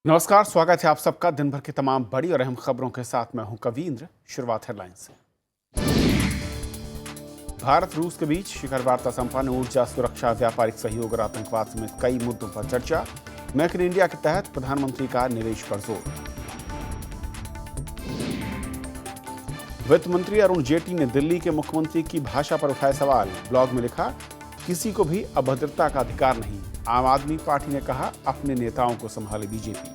नमस्कार, स्वागत है आप सबका दिन भर की तमाम बड़ी और अहम खबरों के साथ। मैं हूं कवींद्र। शुरुआत हेडलाइन से। भारत रूस के बीच शिखर वार्ता संपन्न। ऊर्जा सुरक्षा, व्यापारिक सहयोग और आतंकवाद समेत कई मुद्दों पर चर्चा। मेक इन इंडिया के तहत प्रधानमंत्री का निवेश पर जोर। वित्त मंत्री अरुण जेटली ने दिल्ली के मुख्यमंत्री की भाषा पर उठाए सवाल। ब्लॉग में लिखा, किसी को भी अभद्रता का अधिकार नहीं। आम आदमी पार्टी ने कहा, अपने नेताओं को संभाले बीजेपी।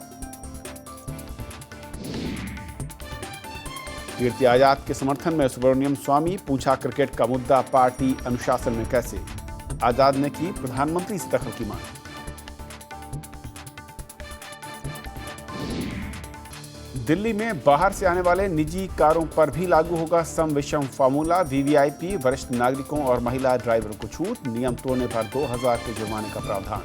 कीर्ति आजाद के समर्थन में सुब्रमण्यम स्वामी। पूछा, क्रिकेट का मुद्दा पार्टी अनुशासन में कैसे। आजाद ने की प्रधानमंत्री से दखल की मांग। दिल्ली में बाहर से आने वाले निजी कारों पर भी लागू होगा सम विषम फार्मूला। वीवीआईपी, वरिष्ठ नागरिकों और महिला ड्राइवरों को छूट। नियम तोड़ने पर 2000 के जुर्माने का प्रावधान।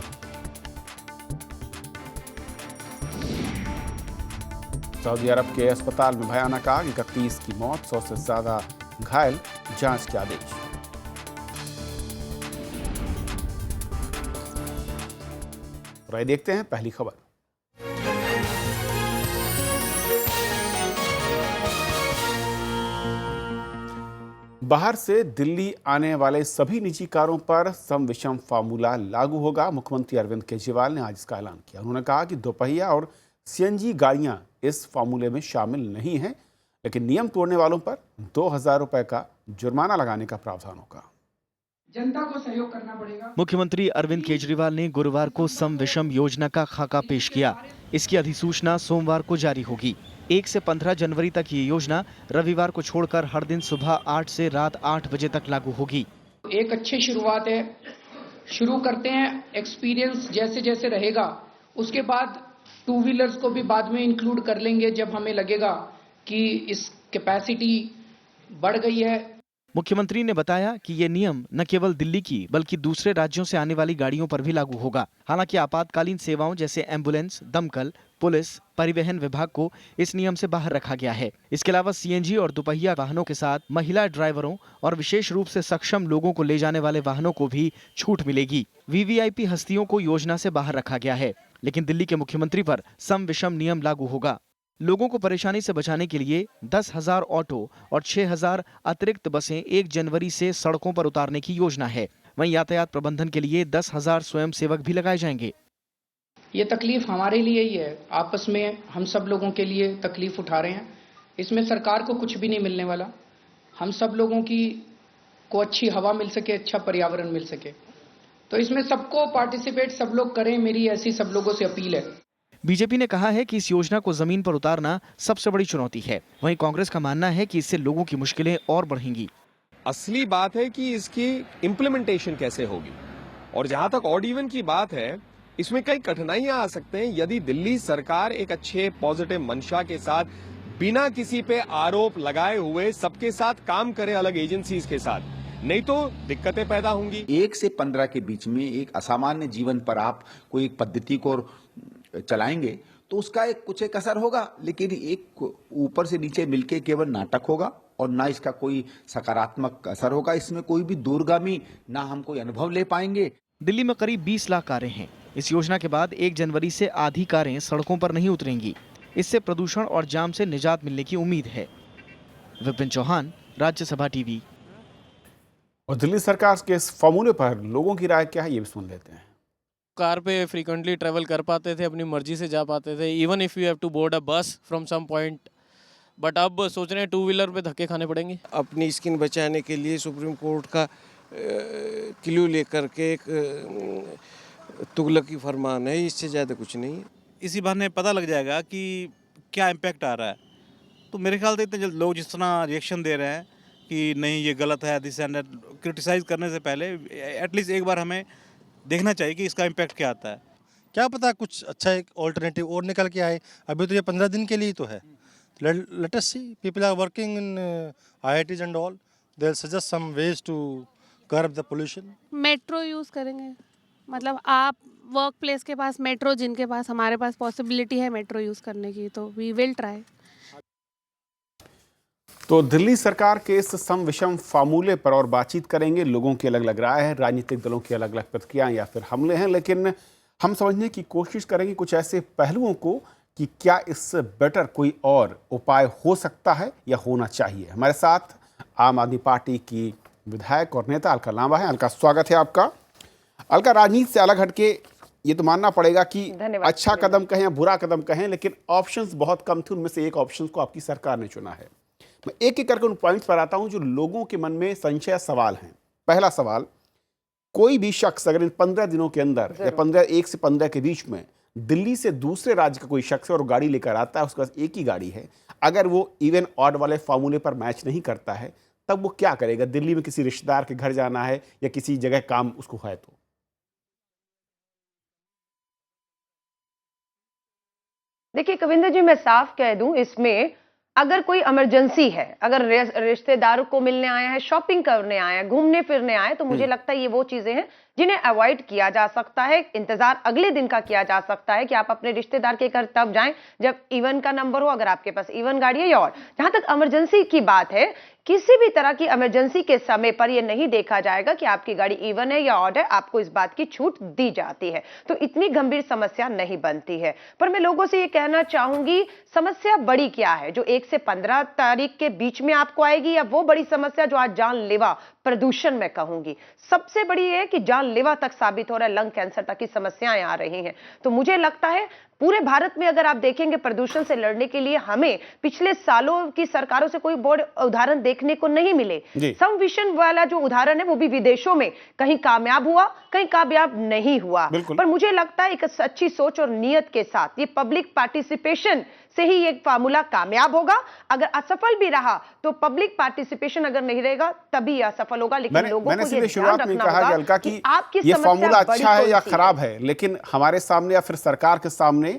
सऊदी अरब के अस्पताल में भयानक आग, 31 की मौत, 100 से ज्यादा घायल। जांच के आदेश। और आइए देखते हैं पहली खबर। बाहर से दिल्ली आने वाले सभी निजी कारों पर सम विषम फार्मूला लागू होगा। मुख्यमंत्री अरविंद केजरीवाल ने आज इसका ऐलान किया। उन्होंने कहा कि दोपहिया और सीएनजी गाड़ियां इस फार्मूले में शामिल नहीं हैं, लेकिन नियम तोड़ने वालों पर 2000 रुपए का जुर्माना लगाने का प्रावधान होगा। जनता को सहयोग करना पड़ेगा। मुख्यमंत्री अरविंद केजरीवाल ने गुरुवार को सम विषम योजना का खाका पेश किया। इसकी अधिसूचना सोमवार को जारी होगी। 1 से 15 जनवरी तक ये योजना रविवार को छोड़कर हर दिन सुबह 8 से रात 8 बजे तक लागू होगी। एक अच्छी शुरुआत है, शुरू करते हैं। एक्सपीरियंस जैसे जैसे रहेगा, उसके बाद टू व्हीलर्स को भी बाद में इंक्लूड कर लेंगे जब हमें लगेगा कि इस कैपेसिटी बढ़ गई है। मुख्यमंत्री ने बताया कि ये नियम न केवल दिल्ली की बल्कि दूसरे राज्यों से आने वाली गाड़ियों पर भी लागू होगा। हालांकि आपातकालीन सेवाओं जैसे एम्बुलेंस, दमकल, पुलिस, परिवहन विभाग को इस नियम से बाहर रखा गया है। इसके अलावा सीएनजी और दोपहिया वाहनों के साथ महिला ड्राइवरों और विशेष रूप से सक्षम लोगों को ले जाने वाले वाहनों को भी छूट मिलेगी। वीवीआईपी हस्तियों को योजना से बाहर रखा गया है, लेकिन दिल्ली के मुख्यमंत्री पर सम विषम नियम लागू होगा। लोगों को परेशानी से बचाने के लिए 10,000 ऑटो और 6,000 अतिरिक्त बसें 1 जनवरी से सड़कों पर उतारने की योजना है। वहीं यातायात प्रबंधन के लिए 10,000 स्वयंसेवक भी लगाए जाएंगे। ये तकलीफ हमारे लिए ही है, आपस में हम सब लोगों के लिए तकलीफ उठा रहे हैं। इसमें सरकार को कुछ भी नहीं मिलने वाला। हम सब लोगों को अच्छी हवा मिल सके, अच्छा पर्यावरण मिल सके, तो इसमें सबको पार्टिसिपेट सब लोग करें, मेरी ऐसी सब लोगों से अपील है। बीजेपी ने कहा है कि इस योजना को जमीन पर उतारना सबसे बड़ी चुनौती है। वहीं कांग्रेस का मानना है कि इससे लोगों की मुश्किलें और बढ़ेंगी। असली बात है कि इसकी इम्प्लीमेंटेशन कैसे होगी। और जहां तक ऑड इवन की बात है, इसमें कई कठिनाइयां आ सकते हैं यदि दिल्ली सरकार एक अच्छे पॉजिटिव मंशा के साथ बिना किसी पे आरोप लगाए हुए सबके साथ काम करे, अलग एजेंसीज के साथ, नहीं तो दिक्कतें पैदा होंगी। 1 से 15 के बीच में एक असामान्य जीवन पर आप कोई एक पद्धति को चलाएंगे तो उसका एक असर होगा, लेकिन एक ऊपर से नीचे मिलके केवल नाटक होगा और ना इसका कोई सकारात्मक असर होगा। इसमें कोई भी दूरगामी ना हम कोई अनुभव ले पाएंगे। दिल्ली में करीब 20 लाख कारें हैं। इस योजना के बाद 1 जनवरी से आधी कारें सड़कों पर नहीं उतरेंगी। इससे प्रदूषण और जाम से निजात मिलने की उम्मीद है। विपिन चौहान, राज्यसभा टीवी। और दिल्ली सरकार के इस फॉर्मूले पर लोगों की राय क्या है, ये भी सुन लेते हैं। कार पे फ्रीक्वेंटली ट्रेवल कर पाते थे, अपनी मर्जी से जा पाते थे, even if you have to board a bus from some point, but अब सोच रहे हैं 2 व्हीलर पे धक्के खाने पड़ेंगे। अपनी स्किन बचाने के लिए सुप्रीम कोर्ट का क्लू लेकर के एक तुगलकी फरमान है, इससे ज़्यादा कुछ नहीं है। इसी बहाने पता लग जाएगा कि क्या इम्पैक्ट आ रहा है। तो मेरे ख्याल से इतने जल्द लोग जिस तरह रिएक्शन दे रहे हैं कि नहीं ये गलत है, दिस एंड दैट, क्रिटिसाइज करने से पहले एटलीस्ट एक बार हमें देखना चाहिए कि इसका इम्पैक्ट क्या आता है। क्या पता कुछ अच्छा एक ऑल्टरनेटिव और निकल के आए। अभी तो ये 15 दिन के लिए तो है। Let us see, people are working in IITs and all, they will suggest some ways to curb the pollution. Metro use करेंगे, मतलब आप वर्क प्लेस के पास मेट्रो, जिनके पास, हमारे पास पॉसिबिलिटी है मेट्रो यूज़ करने की, तो वी विल ट्राई। तो दिल्ली सरकार के इस सम विषम फार्मूले पर और बातचीत करेंगे। लोगों की अलग अलग राय है, राजनीतिक दलों की अलग अलग प्रतिक्रियाएं या फिर हमले हैं, लेकिन हम समझने की कोशिश करेंगे कुछ ऐसे पहलुओं को कि क्या इससे बेटर कोई और उपाय हो सकता है या होना चाहिए। हमारे साथ आम आदमी पार्टी की विधायक और नेता अलका लांबा है। अलका, स्वागत है आपका। अलका, राजनीति से अलग हटके ये तो मानना पड़ेगा कि अच्छा कदम कहें या बुरा कदम कहें, लेकिन ऑप्शंस बहुत कम थे, उनमें से एक ऑप्शन को आपकी सरकार ने चुना है। मैं एक एक करके उन पॉइंट्स पर आता हूं जो लोगों के मन में संशय सवाल हैं। पहला सवाल, कोई भी शख्स अगर इन 15 दिनों के अंदर या 1 से 15 के बीच में दिल्ली से दूसरे राज्य का कोई शख्स और गाड़ी लेकर आता है, उसके पास एक ही गाड़ी है, अगर वो इवन ऑड वाले फॉर्मूले पर मैच नहीं करता है, तब वो क्या करेगा? दिल्ली में किसी रिश्तेदार के घर जाना है या किसी जगह काम उसको है तो देखिए कविंदर जी, मैं साफ कह दूं, इसमें अगर कोई इमरजेंसी है, अगर रिश्तेदारों को मिलने आया है, शॉपिंग करने आया है, घूमने फिरने आया है, तो मुझे लगता है ये वो चीजें हैं जिन्हें अवॉइड किया जा सकता है। इंतजार अगले दिन का किया जा सकता है कि आप अपने रिश्तेदार के घर तब जाएं जब इवन का नंबर हो, अगर आपके पास इवन गाड़ी है। या और जहां तक इमरजेंसी की बात है, किसी भी तरह की इमरजेंसी के समय पर यह नहीं देखा जाएगा कि आपकी गाड़ी इवन है या ऑड है, आपको इस बात की छूट दी जाती है, तो इतनी गंभीर समस्या नहीं बनती है। पर मैं लोगों से यह कहना चाहूंगी, समस्या बड़ी क्या है जो 1 से 15 तारीख के बीच में आपको आएगी, या वो बड़ी समस्या जो आज जानलेवा प्रदूषण में कहूंगी सबसे बड़ी है कि जानलेवा तक साबित हो रहा है, लंग कैंसर तक की समस्याएं आ रही हैं। तो मुझे लगता है पूरे भारत में अगर आप देखेंगे, प्रदूषण से लड़ने के लिए हमें पिछले सालों की सरकारों से कोई बड़े उदाहरण देखने को नहीं मिले। सम विषन वाला जो उदाहरण है वो भी विदेशों में कहीं कामयाब हुआ, कहीं कामयाब नहीं हुआ। पर मुझे लगता है एक अच्छी सोच और नियत के साथ ये पब्लिक पार्टिसिपेशन से ही एक फार्मूला कामयाब होगा। अगर असफल भी रहा तो पब्लिक पार्टिसिपेशन अगर नहीं रहेगा तभी असफल होगा। लेकिन लोगों को ये ध्यान रखना होगा कि आपकी ये फार्मूला अच्छा है या कौन सी खराब है, लेकिन हमारे सामने या फिर सरकार के सामने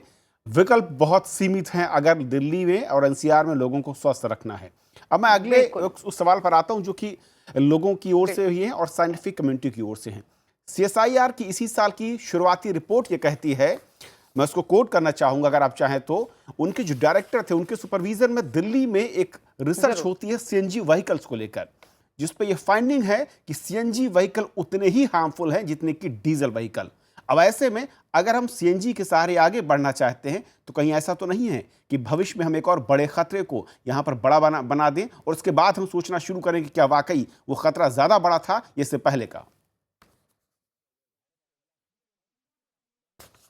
विकल्प बहुत सीमित हैं अगर दिल्ली में और एनसीआर में लोगों को स्वस्थ रखना है। अब मैं अगले उस सवाल पर आता हूं जो कि लोगों की ओर से ही है और साइंटिफिक कम्युनिटी की ओर से है। सीएसआईआर की इसी साल की शुरुआती रिपोर्ट ये कहती है, मैं उसको कोट करना चाहूंगा अगर आप चाहें तो, उनके जो डायरेक्टर थे उनके सुपरविजन में दिल्ली में एक रिसर्च होती है सीएनजी व्हीकल्स को लेकर, जिसपे ये फाइंडिंग है कि सीएनजी व्हीकल उतने ही हार्मफुल हैं जितने कि डीजल व्हीकल। अब ऐसे में अगर हम सीएनजी के सहारे आगे बढ़ना चाहते हैं तो कहीं ऐसा तो नहीं है कि भविष्य में हम एक और बड़े खतरे को यहां पर बड़ा बना दें और उसके बाद हम सोचना शुरू करें कि क्या वाकई वो खतरा ज्यादा बड़ा था इससे पहले का?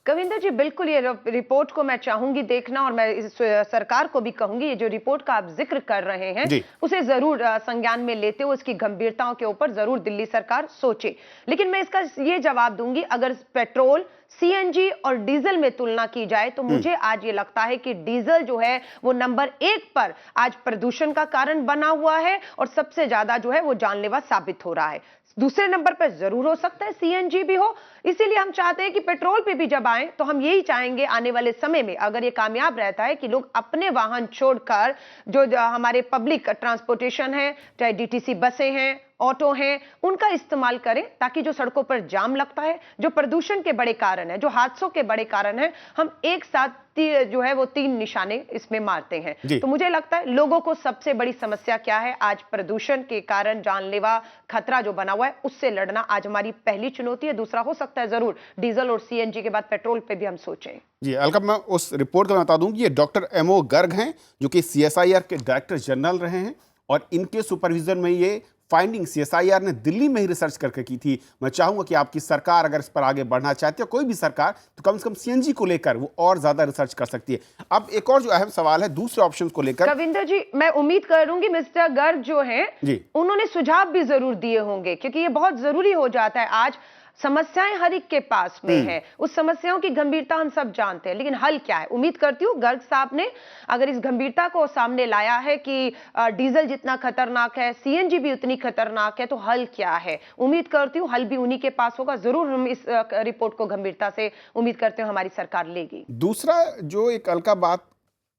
कविंदर जी, बिल्कुल ये रिपोर्ट को मैं चाहूंगी देखना, और मैं इस सरकार को भी कहूंगी ये जो रिपोर्ट का आप जिक्र कर रहे हैं उसे जरूर संज्ञान में लेते हुए उसकी गंभीरताओं के ऊपर जरूर दिल्ली सरकार सोचे। लेकिन मैं इसका ये जवाब दूंगी, अगर पेट्रोल, सीएनजी और डीजल में तुलना की जाए तो मुझे आज ये लगता है कि डीजल जो है वो नंबर 1 पर आज प्रदूषण का कारण बना हुआ है और सबसे ज्यादा जो है वो जानलेवा साबित हो रहा है। दूसरे नंबर पर जरूर हो सकता है सीएनजी भी हो। इसीलिए हम चाहते हैं कि पेट्रोल पे भी जब आए तो हम यही चाहेंगे आने वाले समय में अगर ये कामयाब रहता है कि लोग अपने वाहन छोड़कर जो हमारे पब्लिक ट्रांसपोर्टेशन है, चाहे डीटीसी बसें हैं, ऑटो हैं, उनका इस्तेमाल करें, ताकि जो सड़कों पर जाम लगता है, जो प्रदूषण के बड़े कारण है, जो हादसों के बड़े कारण है, हम एक साथ जो है वो 3 निशाने इसमें मारते हैं। तो मुझे लगता है लोगों को सबसे बड़ी समस्या क्या है, आज प्रदूषण के कारण जानलेवा खतरा जो बना हुआ है उससे लड़ना आज हमारी पहली चुनौती है। दूसरा हो सकता है जरूर डीजल और सीएनजी के बाद पेट्रोल पे भी हम सोचें। जी अलका, मैं उस रिपोर्ट को बता दूं कि ये डॉक्टर एमओ गर्ग हैं जो कि सीएसआईआर के डायरेक्टर जनरल रहे हैं और इनके सुपरविजन में ये फाइंडिंग सीएसआईआर ने दिल्ली में ही रिसर्च करके की थी। मैं चाहूंगा कि आपकी सरकार अगर इस पर आगे बढ़ना चाहती है, कोई भी सरकार, तो कम से कम सीएनजी को लेकर वो और ज्यादा रिसर्च कर सकती है। अब एक और जो अहम सवाल है दूसरे ऑप्शंस को लेकर, रविंदर जी मैं उम्मीद करूंगी मिस्टर गर्ग जो हैं उन्होंने सुझाव भी जरूर दिए होंगे, क्योंकि ये बहुत जरूरी हो जाता है। आज समस्याएं हर एक के पास में है, उस समस्याओं की गंभीरता हम सब जानते हैं, लेकिन हल क्या है? उम्मीद करती हूँ गर्ग साहब ने अगर इस गंभीरता को सामने लाया है कि डीजल जितना खतरनाक है, सीएनजी भी उतनी खतरनाक है, तो हल क्या है? उम्मीद करती हूँ हल भी उन्हीं के पास होगा। जरूर हम इस रिपोर्ट को गंभीरता से उम्मीद करते हैं हमारी सरकार लेगी। दूसरा जो एक अलका बात,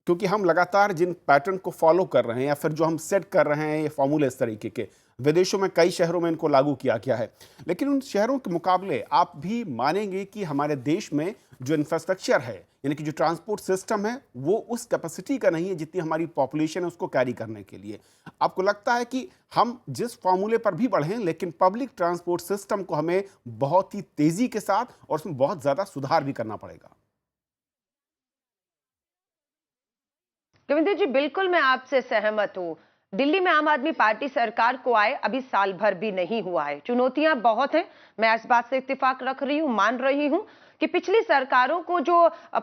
क्योंकि हम लगातार जिन पैटर्न को फॉलो कर रहे हैं या फिर जो हम सेट कर रहे हैं ये फॉर्मूले इस तरीके के, विदेशों में कई शहरों में इनको लागू किया गया है, लेकिन उन शहरों के मुकाबले आप भी मानेंगे कि हमारे देश में जो इंफ्रास्ट्रक्चर है यानी कि जो ट्रांसपोर्ट सिस्टम है वो उस कैपेसिटी का नहीं है जितनी हमारी पॉपुलेशन है उसको कैरी करने के लिए। आपको लगता है कि हम जिस फॉर्मूले पर भी बढ़ें, लेकिन पब्लिक ट्रांसपोर्ट सिस्टम को हमें बहुत ही तेजी के साथ और उसमें बहुत ज़्यादा सुधार भी करना पड़ेगा? कविंदर जी, बिल्कुल मैं आपसे सहमत हूँ। दिल्ली में आम आदमी पार्टी सरकार को आए अभी साल भर भी नहीं हुआ है। चुनौतियां बहुत हैं, मैं इस बात से इत्तेफाक रख रही हूँ, मान रही हूँ कि पिछली सरकारों को जो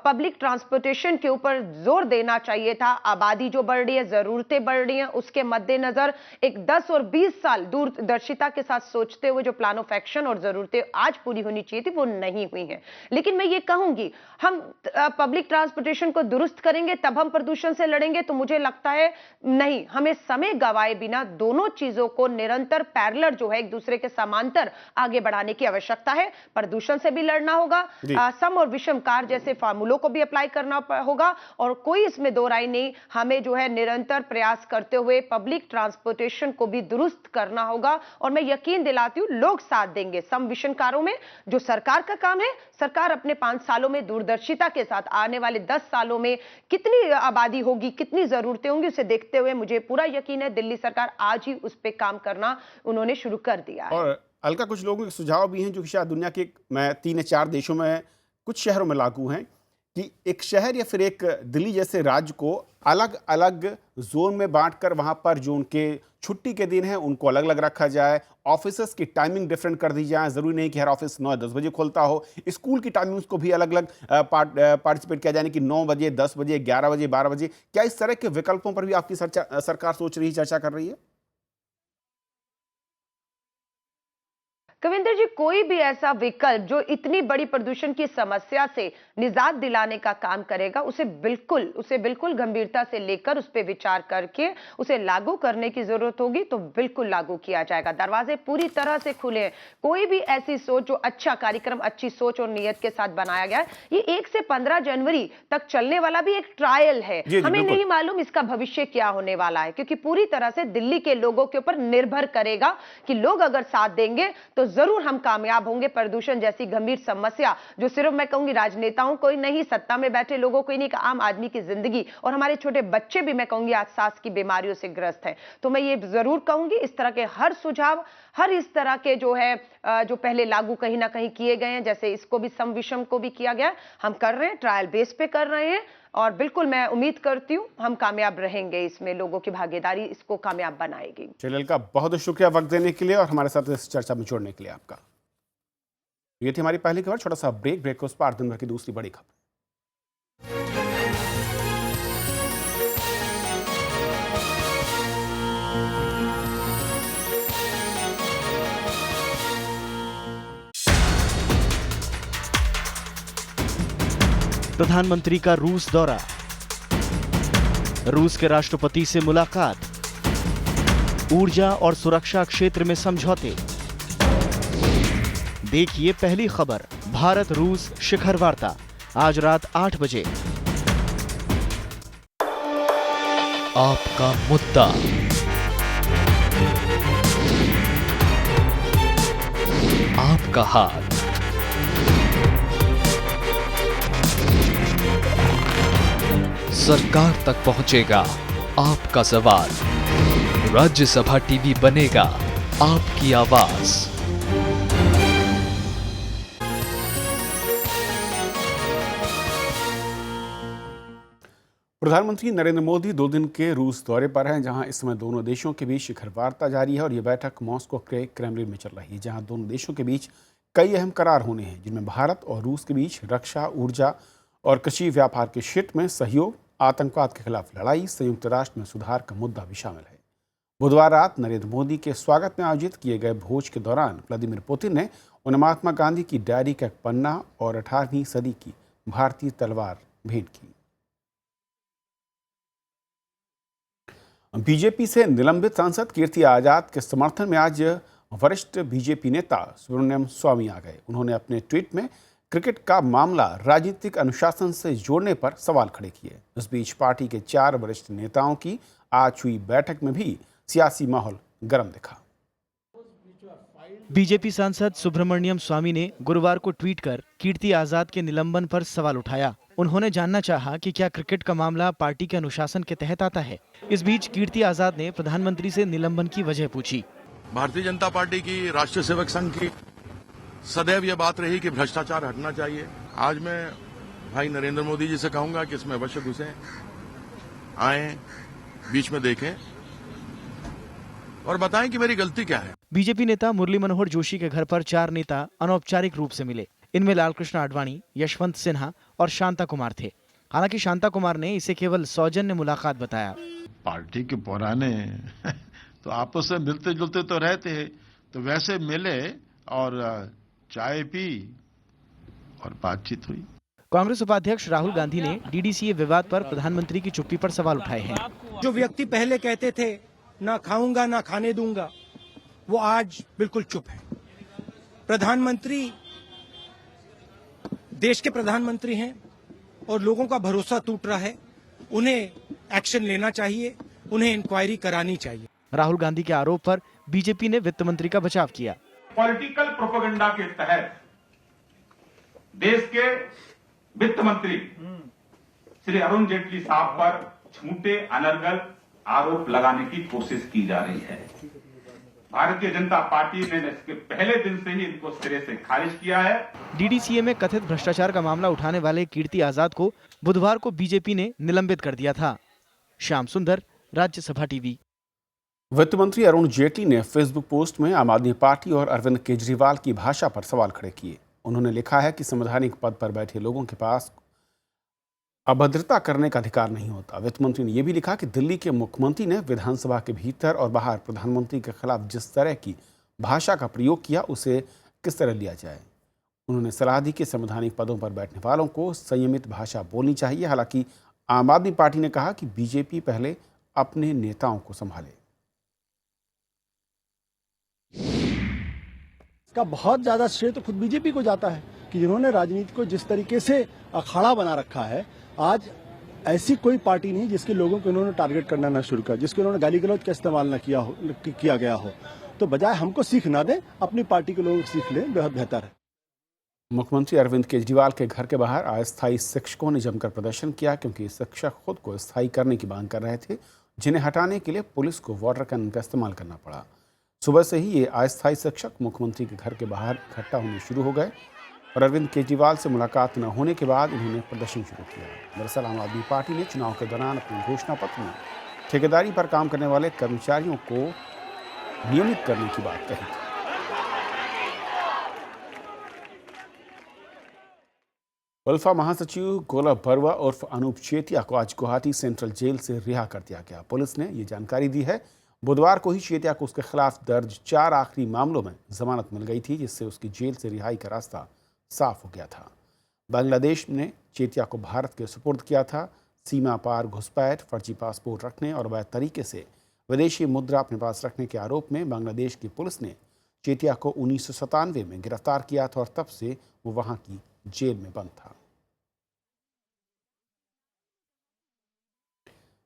पब्लिक ट्रांसपोर्टेशन के ऊपर जोर देना चाहिए था, आबादी जो बढ़ रही है, जरूरतें बढ़ रही हैं, उसके मद्देनजर एक 10 और 20 साल दूरदर्शिता के साथ सोचते हुए जो प्लान ऑफ एक्शन और जरूरतें आज पूरी होनी चाहिए थी वो नहीं हुई हैं। लेकिन मैं ये कहूंगी, हम पब्लिक ट्रांसपोर्टेशन को दुरुस्त करेंगे तब हम प्रदूषण से लड़ेंगे, तो मुझे लगता है नहीं, हमें समय गवाए बिना दोनों चीजों को निरंतर पैरेलल जो है एक दूसरे के समांतर आगे बढ़ाने की आवश्यकता है। प्रदूषण से भी लड़ना होगा, सम और विषम कार्य जैसे फार्मूलों को भी अप्लाई करना होगा, और कोई इसमें दो राय नहीं, हमें जो है निरंतर प्रयास करते हुए पब्लिक ट्रांसपोर्टेशन को भी दुरुस्त करना होगा। और मैं यकीन दिलाती हूं लोग साथ देंगे। सम विषम कार्यों में जो सरकार का काम है, सरकार अपने 5 सालों में दूरदर्शिता के साथ आने वाले 10 सालों में कितनी आबादी होगी, कितनी जरूरतें होंगी, उसे देखते हुए मुझे पूरा यकीन है दिल्ली सरकार आज ही उस पर काम करना उन्होंने शुरू कर दिया है। और अलका, कुछ लोगों के सुझाव भी हैं जो कि शायद दुनिया के 3 या 4 देशों में कुछ शहरों में लागू हैं कि एक शहर या फिर एक दिल्ली जैसे राज्य को अलग अलग जोन में बांटकर वहां पर जो उनके छुट्टी के दिन हैं उनको अलग अलग रखा जाए, ऑफिसर्स की टाइमिंग डिफरेंट कर दी जाए। ज़रूरी नहीं कि हर ऑफिस 9-10 बजे खुलता हो, स्कूल की टाइमिंग्स को भी अलग अलग पार्टिसिपेट किया जाए कि 9 बजे, 10 बजे, 11 बजे, 12 बजे। क्या इस तरह के विकल्पों पर भी आपकी सरकार सोच रही, चर्चा कर रही है? कविंदर जी, कोई भी ऐसा विकल्प जो इतनी बड़ी प्रदूषण की समस्या से निजात दिलाने का काम करेगा, उसे बिल्कुल गंभीरता से लेकर उस पर विचार करके उसे लागू करने की जरूरत होगी तो बिल्कुल लागू किया जाएगा। दरवाजे पूरी तरह से खुले हैं। कोई भी ऐसी सोच जो अच्छा कार्यक्रम, अच्छी सोच और नियत के साथ बनाया गया है, ये 1 से 15 जनवरी तक चलने वाला भी एक ट्रायल है। हमें नहीं मालूम इसका भविष्य क्या होने वाला है, क्योंकि पूरी तरह से दिल्ली के लोगों के ऊपर निर्भर करेगा कि लोग अगर साथ देंगे तो जरूर हम कामयाब होंगे। प्रदूषण जैसी गंभीर समस्या जो सिर्फ मैं कहूंगी राजनेताओं को ही नहीं, सत्ता में बैठे लोगों को ही नहीं, आम आदमी की जिंदगी और हमारे छोटे बच्चे भी मैं कहूंगी आज सांस की बीमारियों से ग्रस्त हैं। तो मैं ये जरूर कहूंगी इस तरह के हर सुझाव, हर इस तरह के जो है जो पहले लागू कहीं ना कहीं किए गए हैं, जैसे इसको भी सम विषम को भी किया गया, हम कर रहे हैं, ट्रायल बेस पे कर रहे हैं, और बिल्कुल मैं उम्मीद करती हूँ हम कामयाब रहेंगे। इसमें लोगों की भागीदारी इसको कामयाब बनाएगी। चलिए अलका, बहुत शुक्रिया वक्त देने के लिए और हमारे साथ इस चर्चा में जोड़ने के लिए आपका। ये थी हमारी पहली खबर। छोटा सा ब्रेक के उस पार दिन भर की दूसरी बड़ी खबर। प्रधानमंत्री का रूस दौरा, रूस के राष्ट्रपति से मुलाकात, ऊर्जा और सुरक्षा क्षेत्र में समझौते। देखिए पहली खबर, भारत रूस शिखर वार्ता, आज रात 8 बजे। आपका मुद्दा, आपका हाथ, सरकार तक पहुंचेगा आपका सवाल, राज्यसभा टीवी बनेगा आपकी आवाज। प्रधानमंत्री नरेंद्र मोदी 2 दिन के रूस दौरे पर हैं, जहां इस समय दोनों देशों के बीच शिखर वार्ता जारी है और ये बैठक मॉस्को के क्रेमलिन में चल रही है, जहां दोनों देशों के बीच कई अहम करार होने हैं, जिनमें भारत और रूस के बीच रक्षा, ऊर्जा और कृषि व्यापार के क्षेत्र में सहयोग, आतंकवाद के खिलाफ लड़ाई, संयुक्त राष्ट्र में सुधार का मुद्दा भी शामिल है। बुधवार रात नरेंद्र मोदी के स्वागत में आयोजित किए गए भोज के दौरान व्लादिमीर पुतिन ने उन्हें महात्मा गांधी की डायरी का एक पन्ना और 18वीं सदी की भारतीय तलवार भेंट की। बीजेपी से निलंबित सांसद कीर्ति आजाद के समर्थन में आज वरिष्ठ बीजेपी नेता सुब्रमण्यम स्वामी आ गए। उन्होंने अपने ट्वीट में क्रिकेट का मामला राजनीतिक अनुशासन से जोड़ने पर सवाल खड़े किए। इस बीच पार्टी के 4 वरिष्ठ नेताओं की आज हुई बैठक में भी सियासी माहौल गर्म दिखा। बीजेपी सांसद सुब्रमण्यम स्वामी ने गुरुवार को ट्वीट कर कीर्ति आजाद के निलंबन पर सवाल उठाया। उन्होंने जानना चाहा कि क्या क्रिकेट का मामला पार्टी के अनुशासन के तहत आता है। इस बीच कीर्ति आजाद ने प्रधानमंत्री से निलंबन की वजह पूछी। भारतीय जनता पार्टी की राष्ट्रीय सेवक संघ की सदैव यह बात रही कि भ्रष्टाचार हटना चाहिए। आज मैं भाई नरेंद्र मोदी जी से कहूंगा कि इसमें अवश्य घुसें, आए, बीच में देखें और बताएं कि मेरी गलती क्या है। बीजेपी नेता मुरली मनोहर जोशी के घर पर 4 नेता अनौपचारिक रूप से मिले। इनमें लालकृष्ण आडवाणी, यशवंत सिन्हा और शांता कुमार थे। हालांकि शांता कुमार ने इसे केवल सौजन्य मुलाकात बताया। पार्टी के पुराने तो आपस में मिलते जुलते तो रहते हैं, तो वैसे मिले और चाय पी और बातचीत हुई। कांग्रेस उपाध्यक्ष राहुल गांधी ने डीडीसीए विवाद पर प्रधानमंत्री की चुप्पी पर सवाल उठाए हैं। जो व्यक्ति पहले कहते थे ना खाऊंगा ना खाने दूंगा, वो आज बिल्कुल चुप है। प्रधानमंत्री देश के प्रधानमंत्री हैं और लोगों का भरोसा टूट रहा है। उन्हें एक्शन लेना चाहिए, उन्हें इंक्वायरी करानी चाहिए। राहुल गांधी के आरोप पर बीजेपी ने वित्त मंत्री का बचाव किया। पॉलिटिकल प्रोपेगेंडा के तहत देश के वित्त मंत्री श्री अरुण जेटली साहब पर झूठे अनर्गल आरोप लगाने की कोशिश की जा रही है। भारतीय जनता पार्टी ने इसके पहले दिन से ही इनको सिरे से खारिज किया है। डीडीसीए में कथित भ्रष्टाचार का मामला उठाने वाले कीर्ति आजाद को बुधवार को बीजेपी ने निलंबित कर दिया था। श्याम सुंदर, राज्यसभा टीवी। वित्त मंत्री अरुण जेटली ने फेसबुक पोस्ट में आम आदमी पार्टी और अरविंद केजरीवाल की भाषा पर सवाल खड़े किए। उन्होंने लिखा है कि संवैधानिक पद पर बैठे लोगों के पास अभद्रता करने का अधिकार नहीं होता। वित्त मंत्री ने यह भी लिखा कि दिल्ली के मुख्यमंत्री ने विधानसभा के भीतर और बाहर प्रधानमंत्री के खिलाफ जिस तरह की भाषा का प्रयोग किया उसे किस तरह लिया जाए। उन्होंने सलाह दी कि संवैधानिक पदों पर बैठने वालों को संयमित भाषा बोलनी चाहिए। हालांकि आम आदमी पार्टी ने कहा कि बीजेपी पहले अपने नेताओं को संभाले। इसका बहुत ज्यादा श्रेय तो खुद बीजेपी को जाता है कि जिन्होंने राजनीति को जिस तरीके से अखाड़ा बना रखा है। आज ऐसी कोई पार्टी नहीं जिसके लोगों को इन्होंने टारगेट करना ना शुरू कर, जिसके उन्होंने गाली गलौज का इस्तेमाल ना किया गया हो। तो बजाय हमको सीख ना दें, अपनी पार्टी के लोगों को सीख लें, बेहद बेहतर है। मुख्यमंत्री अरविंद केजरीवाल के घर के बाहर अस्थायी शिक्षकों ने जमकर प्रदर्शन किया, क्योंकि शिक्षक खुद को स्थायी करने की मांग कर रहे थे, जिन्हें हटाने के लिए पुलिस को वाटर कैनन का इस्तेमाल करना पड़ा। सुबह से ही ये अस्थायी शिक्षक मुख्यमंत्री के घर के बाहर इकट्ठा होने शुरू हो गए और अरविंद केजरीवाल से मुलाकात न होने के बाद इन्होंने प्रदर्शन शुरू किया। दरअसल आम आदमी पार्टी ने चुनाव के दौरान अपने घोषणा पत्र में ठेकेदारी पर काम करने वाले कर्मचारियों को नियमित करने की बात कही थी। वल्फा महासचिव गोलक बरुआ उर्फ अनूप चेतिया को आज गुवाहाटी सेंट्रल जेल से रिहा कर दिया गया। पुलिस ने ये जानकारी दी है। बुधवार को ही चेतिया को उसके खिलाफ दर्ज 4 आखिरी मामलों में जमानत मिल गई थी, जिससे उसकी जेल से रिहाई का रास्ता साफ हो गया था। बांग्लादेश ने चेतिया को भारत के सुपुर्द किया था। सीमा पार घुसपैठ, फर्जी पासपोर्ट रखने और अवैध तरीके से विदेशी मुद्रा अपने पास रखने के आरोप में बांग्लादेश की पुलिस ने चेतिया को 1997 में गिरफ्तार किया था और तब से वो वहां की जेल में बंद था।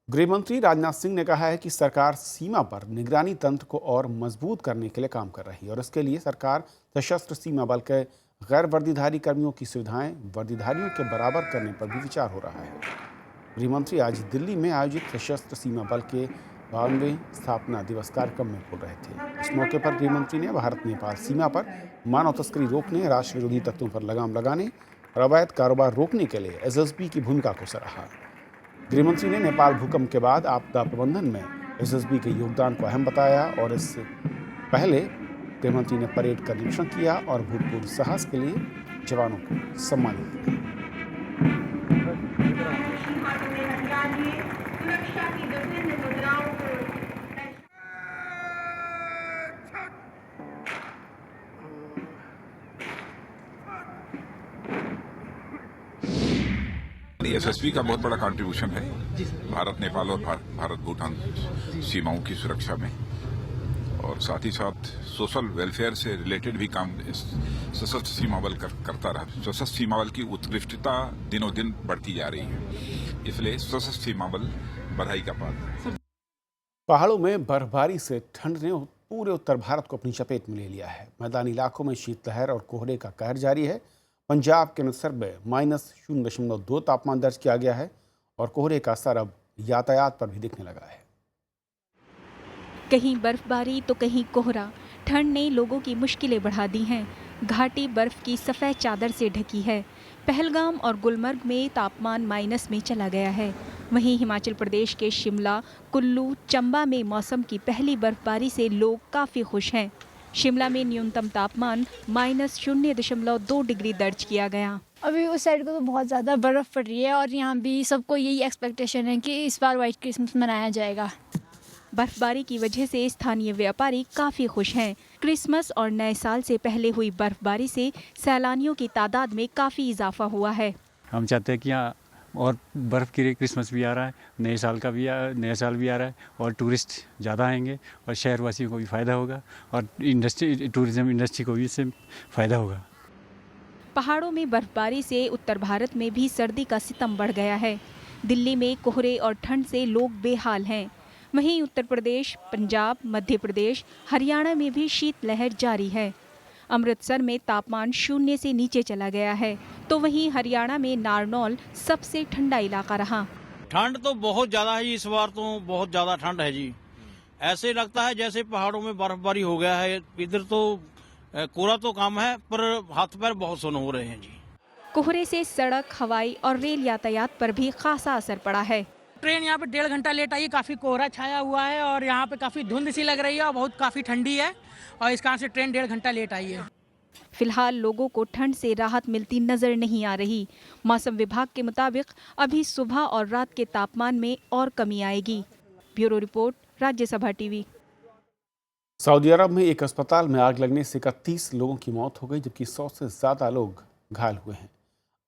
गृह मंत्री राजनाथ सिंह ने कहा है कि सरकार सीमा पर निगरानी तंत्र को और मजबूत करने के लिए काम कर रही है और इसके लिए सरकार सशस्त्र सीमा बल के गैर वर्दीधारी कर्मियों की सुविधाएं वर्दीधारियों के बराबर करने पर भी विचार हो रहा है। गृह मंत्री आज दिल्ली में आयोजित सशस्त्र सीमा बल के 52वें स्थापना दिवस कार्यक्रम में बोल रहे थे। इस मौके पर गृह मंत्री ने भारत नेपाल सीमा पर मानव तस्करी रोकने, राष्ट्र विरोधी तत्वों पर लगाम लगाने और अवैध कारोबार रोकने के लिए एसएसबी की भूमिका को सराहा। गृहमंत्री ने नेपाल भूकंप के बाद आपदा प्रबंधन में एसएसबी के योगदान को अहम बताया और इससे पहले गृहमंत्री ने परेड का निरीक्षण किया और भूतपूर्व साहस के लिए जवानों को सम्मानित किया। एसएसबी का बहुत बड़ा कंट्रीब्यूशन है भारत नेपाल और भारत भूटान सीमाओं की सुरक्षा में, और साथ ही साथ सोशल वेलफेयर से रिलेटेड भी काम सशस्त्र सीमा बल करता रहा। सशस्त्र सीमा बल की उत्कृष्टता दिनों दिन बढ़ती जा रही है, इसलिए सशस्त्र सीमा बल बधाई का पात्र है। पहाड़ों में बर्फबारी से ठंड ने पूरे उत्तर भारत को अपनी चपेट में ले लिया है। मैदानी इलाकों में शीतलहर और कोहरे का कहर जारी है। पंजाब के अमृतसर में -0.2 तापमान दर्ज किया गया है और कोहरे का असर अब यातायात पर भी दिखने लगा है। कहीं बर्फबारी तो कहीं कोहरा, ठंड ने लोगों की मुश्किलें बढ़ा दी हैं। घाटी बर्फ की सफ़ेद चादर से ढकी है। पहलगाम और गुलमर्ग में तापमान माइनस में चला गया है। वहीं हिमाचल प्रदेश के शिमला, कुल्लू, चंबा में मौसम की पहली बर्फबारी से लोग काफ़ी खुश हैं। शिमला में न्यूनतम तापमान -0.2 डिग्री दर्ज किया गया। अभी उस साइड को तो बहुत ज़्यादा बर्फ़ पड़ रही है और यहाँ भी सबको यही एक्सपेक्टेशन है कि इस बार वाइट क्रिसमस मनाया जाएगा। बर्फबारी की वजह से स्थानीय व्यापारी काफ़ी खुश हैं। क्रिसमस और नए साल से पहले हुई बर्फबारी से सैलानियों की तादाद में काफ़ी इजाफा हुआ है। हम चाहते हैं कि यहाँ और बर्फ़ गिरे, क्रिसमस भी आ रहा है, नए साल नया साल भी आ रहा है और टूरिस्ट ज़्यादा आएंगे और शहरवासियों को भी फ़ायदा होगा और टूरिज़्म इंडस्ट्री को भी इससे फ़ायदा होगा। पहाड़ों में बर्फबारी से उत्तर भारत में भी सर्दी का सितम बढ़ गया है। दिल्ली में कोहरे और ठंड से लोग बेहाल हैं। वहीं उत्तर प्रदेश, पंजाब, मध्य प्रदेश, हरियाणा में भी शीतलहर जारी है। अमृतसर में तापमान 0 से नीचे चला गया है, तो वहीं हरियाणा में नारनौल सबसे ठंडा इलाका रहा। ठंड तो बहुत ज़्यादा है, इस बार तो बहुत ज़्यादा ठंड है जी। ऐसे लगता है जैसे पहाड़ों में बर्फबारी हो गया है। इधर तो कोहरा तो कम है पर हाथ पैर बहुत सुन्न हो रहे हैं जी। कोहरे से सड़क, हवाई और रेल यातायात पर भी खासा असर पड़ा है। ट्रेन यहाँ पे 1.5 घंटा लेट आई है। काफ़ी कोहरा छाया हुआ है और यहाँ पे काफ़ी धुंध सी लग रही है और बहुत काफ़ी ठंडी है और इस कारण से ट्रेन 1.5 घंटा लेट आई है। फिलहाल लोगों को ठंड से राहत मिलती नजर नहीं आ रही। मौसम विभाग के मुताबिक अभी सुबह और रात के तापमान में और कमी आएगी। Bureau report, Rajya Sabha TV. Saudi अरब में एक अस्पताल में आग लगने से 31 लोगों की मौत हो गई, जबकि 100 से ज़्यादा लोग घायल हुए हैं।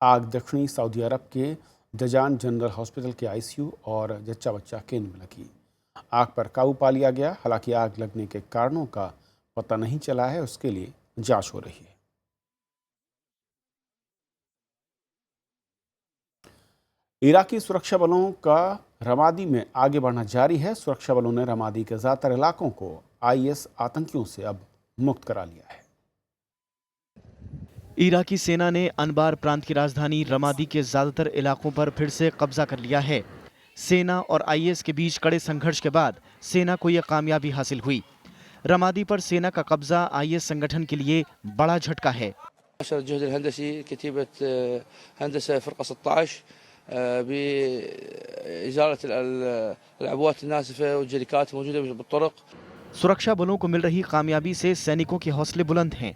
आग दक्षिणी सऊदी अरब के जजान जनरल हॉस्पिटल के आईसीयू और जच्चा बच्चा केंद्र में लगी। आग पर काबू पा लिया गया। हालांकि आग लगने के कारणों का पता नहीं चला है, उसके लिए जांच हो रही है। इराकी सुरक्षा बलों का रमादी में आगे बढ़ना जारी है। सुरक्षा बलों ने रमादी के ज़्यादातर इलाकों को आईएस आतंकियों से अब मुक्त करा लिया है। इराकी सेना ने अनबार प्रांत की राजधानी रमादी के ज्यादातर इलाकों पर फिर से कब्जा कर लिया है। सेना और आईएस के बीच कड़े संघर्ष के बाद सेना को यह कामयाबी हासिल हुई। रमादी पर सेना का कब्जा आईएस संगठन के लिए बड़ा झटका है। सुरक्षा बलों को मिल रही कामयाबी से सैनिकों के हौसले बुलंद हैं।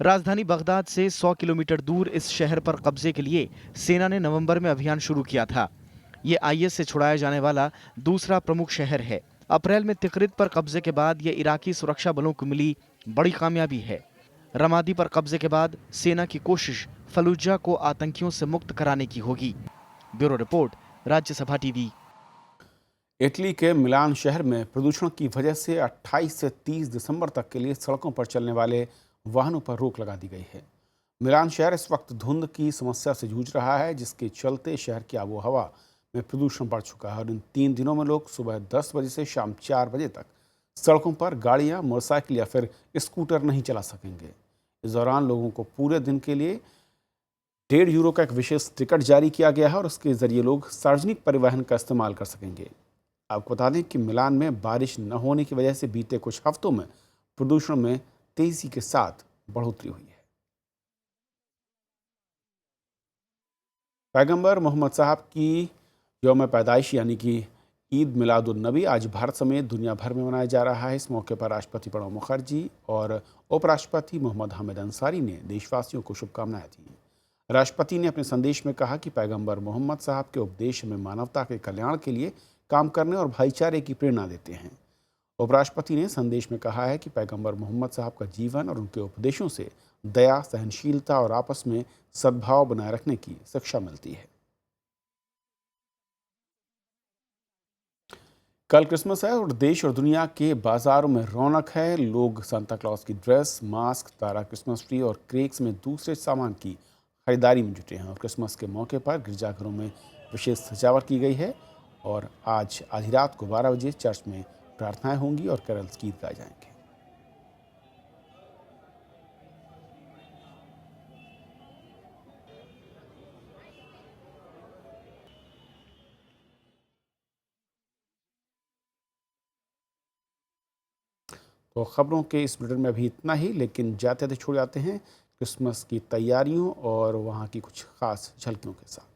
राजधानी बगदाद से 100 किलोमीटर दूर इस शहर पर कब्जे के लिए सेना ने नवंबर में अभियान शुरू किया था। ये आईएस से छुड़ाया जाने वाला दूसरा प्रमुख शहर है। अप्रैल में तिकरित पर कब्जे के बाद ये इराकी सुरक्षा बलों को मिली बड़ी कामयाबी है। रमादी पर कब्जे के बाद सेना की कोशिश फलूजा को आतंकियों से मुक्त कराने की होगी। Bureau report, Rajya Sabha TV. Italy के मिलान शहर में प्रदूषण की वजह से 28 से 30 दिसंबर तक के लिए सड़कों पर चलने वाले वाहनों पर रोक लगा दी गई है। मिलान शहर इस वक्त धुंध की समस्या से जूझ रहा है, जिसके चलते शहर की आबो हवा में प्रदूषण बढ़ चुका है और इन 3 दिनों में लोग सुबह 10 बजे से शाम 4 बजे तक सड़कों पर गाड़ियां, मोटरसाइकिल या फिर स्कूटर नहीं चला सकेंगे। इस दौरान लोगों को पूरे दिन के लिए €1.5 का एक विशेष टिकट जारी किया गया है और उसके जरिए लोग सार्वजनिक परिवहन का इस्तेमाल कर सकेंगे। आपको बता दें कि मिलान में बारिश न होने की वजह से बीते कुछ हफ्तों में प्रदूषण में तेजी के साथ बढ़ोतरी हुई है। पैगंबर मोहम्मद साहब की यौम पैदाइश यानी कि ईद मिलादुन नबी आज भारत समेत दुनिया भर में मनाया जा रहा है। इस मौके पर राष्ट्रपति प्रणब मुखर्जी और उपराष्ट्रपति मोहम्मद हामिद अंसारी ने देशवासियों को शुभकामनाएं दी। राष्ट्रपति ने अपने संदेश में कहा कि पैगंबर मोहम्मद साहब के उपदेश में मानवता के कल्याण के लिए काम करने और भाईचारे की प्रेरणा देते हैं। उपराष्ट्रपति ने संदेश में कहा है कि पैगंबर मोहम्मद साहब का जीवन और उनके उपदेशों से दया, सहनशीलता और आपस में सद्भाव बनाए रखने की शिक्षा मिलती है। कल क्रिसमस है और देश और दुनिया के बाजारों में रौनक है। लोग सांता क्लॉज की ड्रेस, मास्क, तारा, क्रिसमस ट्री और केक्स में दूसरे सामान की खरीदारी में जुटे हैं और क्रिसमस के मौके पर गिरजाघरों में विशेष सजावट की गई है और आज आधी रात को 12 बजे चर्च में प्रार्थनाएं होंगी और कैरल्स गीत गाए जाएंगे। तो खबरों के इस बुलेटिन में अभी इतना ही, लेकिन जाते जाते छोड़ जाते हैं क्रिसमस की तैयारियों और वहाँ की कुछ खास झलकियों के साथ।